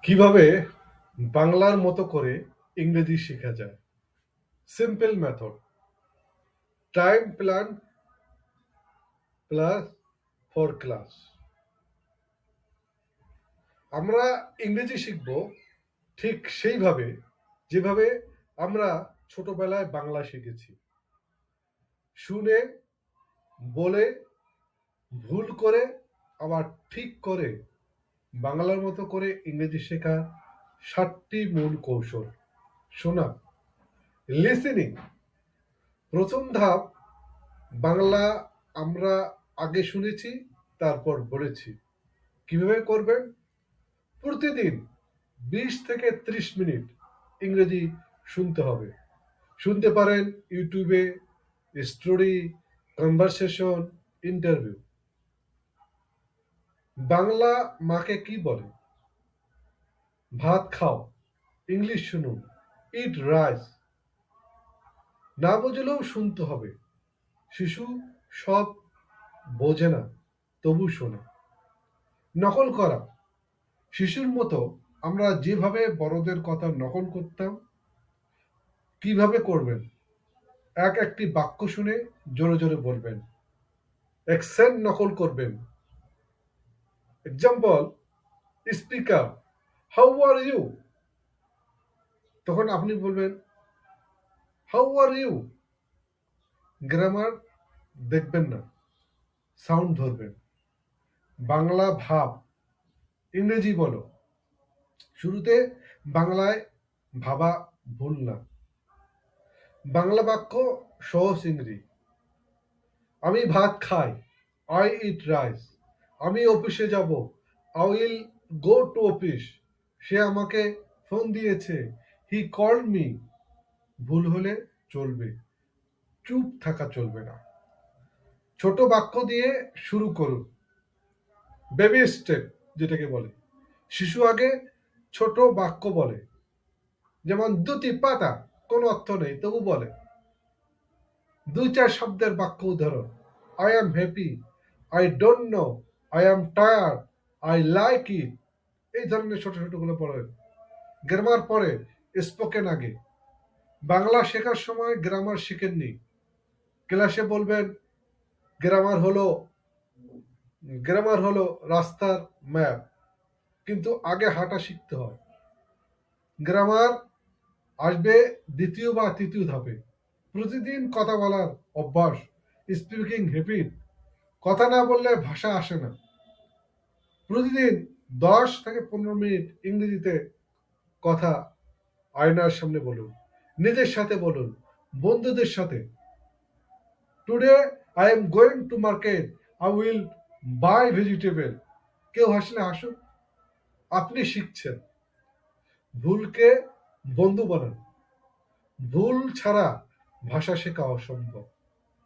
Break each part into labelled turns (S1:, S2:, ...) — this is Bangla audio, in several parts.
S1: কিভাবে বাংলার মতো করে ইংরেজি শেখা যায়? Simple method. Time plan plus for class. আমরা ইংরেজি শিখব ঠিক সেইভাবে যেভাবে আমরা ছোটবেলায় বাংলা শিখেছি। শুনে, বলে, ভুল করে, আবার ঠিক করে বাংলার মতো করে ইংরেজি শেখা 7টি মূল কৌশল। শোনা, লিসেনিং। প্রথম ধাপ, বাংলা আমরা আগে শুনেছি, তারপর বলেছি। কিভাবে করবেন? প্রতিদিন 20 থেকে 30 মিনিট ইংরেজি শুনতে হবে। শুনতে পারেন ইউটিউবে, স্টোরি, কনভারসেশন, ইন্টারভিউ। বাংলা মাকে কি বলে? ভাত খাও, ইংলিশ শুনুন, ইট রাইস। না বুঝলেও শুনতে হবে। শিশু সব বোঝে না, তবু শোনে। নকল করা। শিশুর মতো আমরা যেভাবে বড়দের কথা নকল করতাম, কিভাবে করবেন? একটি বাক্য শুনে জোরে জোরে বলবেন। অ্যাকসেন্ট নকল করবেন। Example, speaker, how are you? তখন আপনি বলবেন, হাউ আর ইউ? গ্রামার দেখবেন না, সাউন্ড ধরবেন। বাংলা ভাব, ইংরেজি বলো। শুরুতে বাংলায় ভাবা ভুল না। বাংলা বাক্য সহজ ইংরেজি। আমি ভাত খাই, আই ইট রাইস। আমি অফিসে যাব, I will go to office. সে আমাকে ফোন দিয়েছে, হি কল্ড মি। ভুল হলে চলবে, চুপ থাকা চলবে না। ছোট বাক্য দিয়ে শুরু করুন। বেবি স্টেপ যেটাকে বলে। শিশু আগে ছোট বাক্য বলে, যেমন দুটি পাতা, কোনো অর্থ নেই তবু বলে। 2-4 শব্দের বাক্য উদাহরণ। I am happy, I don't know, I am tired, I like it. এই ধরনের ছোট ছোটগুলো পড়েন। গ্রামার পরে, স্পোকেন আগে। বাংলা শেখার সময় গ্রামার শিখেননি, ক্লাসে বলবেন গ্রামার হলো গ্রামার হলো রাস্তার ম্যাপ, কিন্তু আগে হাঁটা শিখতে হয়। গ্রামার আসবে দ্বিতীয় বা তৃতীয় ধাপে। প্রতিদিন কথা বলার অভ্যাস, স্পিকিং হ্যাবিট। কথা না বললে ভাষা আসে না। প্রতিদিন 10 থেকে 15 মিনিট ইংরেজিতে কথা আয়নার সামনে বলুন, নিজের সাথে বলুন, বন্ধুদের সাথে। Today I am going to market, I will buy vegetable. কেউ হাসলে হাসুন, আপনি শিখছেন। ভুলকে বন্ধু বানান। ভুল ছাড়া ভাষা শেখা অসম্ভব।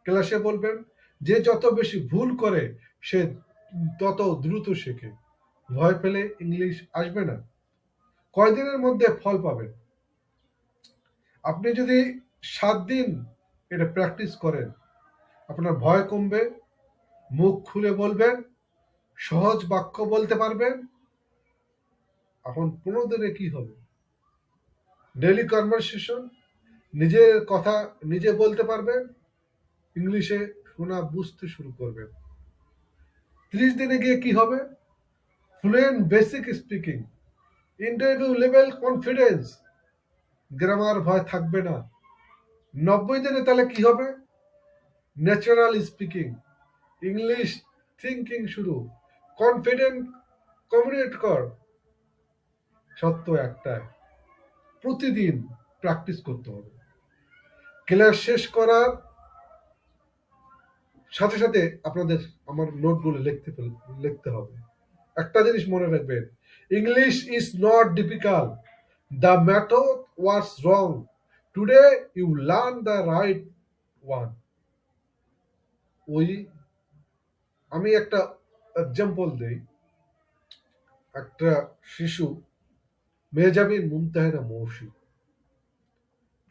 S1: ক্লাসে বলবেন, যে যত বেশি ভুল করে সে তত দ্রুত শেখে। ভয় পেলে ইংলিশ আসবে না। কয়দিনের মধ্যে ফল পাবেন? আপনি যদি 7 দিন এটা প্র্যাকটিস করেন, আপনার ভয় কমবে, মুখ খুলে বলবেন, সহজ বাক্য বলতে পারবেন। এখন 15 দিনে কি হবে? ডেইলি কনভারসেশন, নিজের কথা নিজে বলতে পারবেন, ইংলিশে শোনা বুঝতে শুরু করবেন। 30 দিনে গিয়ে কি হবে? Fluent basic speaking, interview level confidence, grammar ভয় থাকবে না। 90 দিনে তাহলে কি হবে? ন্যাচারাল স্পিকিং, ইংলিশ থিঙ্কিং শুরু, কনফিডেন্ট কমিউনিকেট কর। সত্য একটাই, প্রতিদিন প্র্যাকটিস করতে হবে। ক্লাস শেষ করার সাথে সাথে আপনাদের আমার নোটগুলো লিখতে হবে। একটা জিনিস মনে রাখবেন, English is not difficult, the method was wrong, today you learn the right one. ওই আমি একটা এক্সাম্পল দিই। একটা শিশু, মেহজাবিন মুমতাহেনা মৌসি,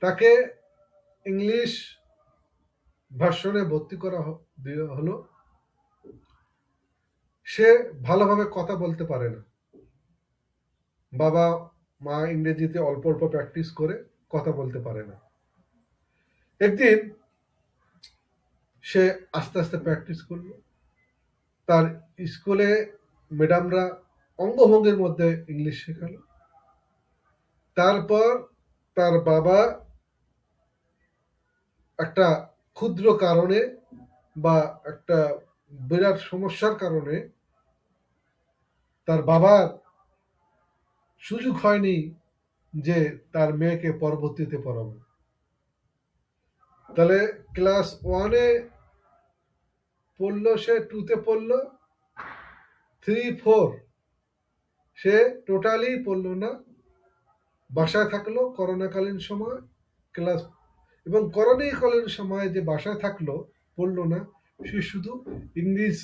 S1: তাকে ইংলিশ ভার্সনে ভর্তি করা হলো। সে ভালোভাবে কথা বলতে পারে না। বাবা মা ইংরেজিতে অল্প অল্প প্র্যাকটিস করে কথা বলতে পারে না। একদিন সে আস্তে আস্তে প্র্যাকটিস করলো। তার স্কুলে ম্যাডামরা অঙ্গভঙ্গির মধ্যে ইংলিশ শেখালো। তারপর তার বাবা একটা ক্ষুদ্র কারণে বা একটা বিরাট সমস্যার কারণে তার বাবার সুযোগ হয়নি যে তার মেয়েকে পরবর্তীতে পড়াবে। তাহলে ক্লাস ওয়ানে পড়লো, সে টুতে পড়লো, 3, 4 সে টোটালি পড়লো না, বাসায় থাকলো করোনাকালীন সময়। ক্লাস এবং করোনাকালীন সময় যে বাসায় থাকলো, পড়লো না, সে শুধু ইংলিশ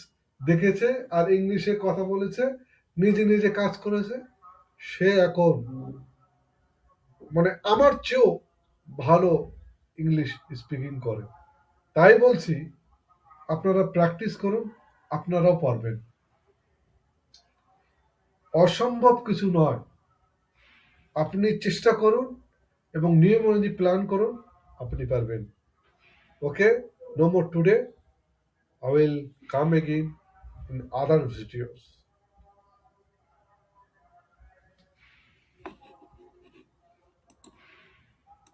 S1: দেখেছে আর ইংলিশে কথা বলেছে, নিজে নিজে কাজ করেছে। সে এখন মানে আমার চেয়েও ভালো ইংলিশ স্পিকিং করে। তাই বলছি, আপনারা প্র্যাকটিস করুন, আপনারাও পারবেন। অসম্ভব কিছু নয়। আপনি চেষ্টা করুন এবং নিয়ম অনুযায়ী প্ল্যান করুন, আপনি পারবেন। ওকে, no more today. I will come again in other videos.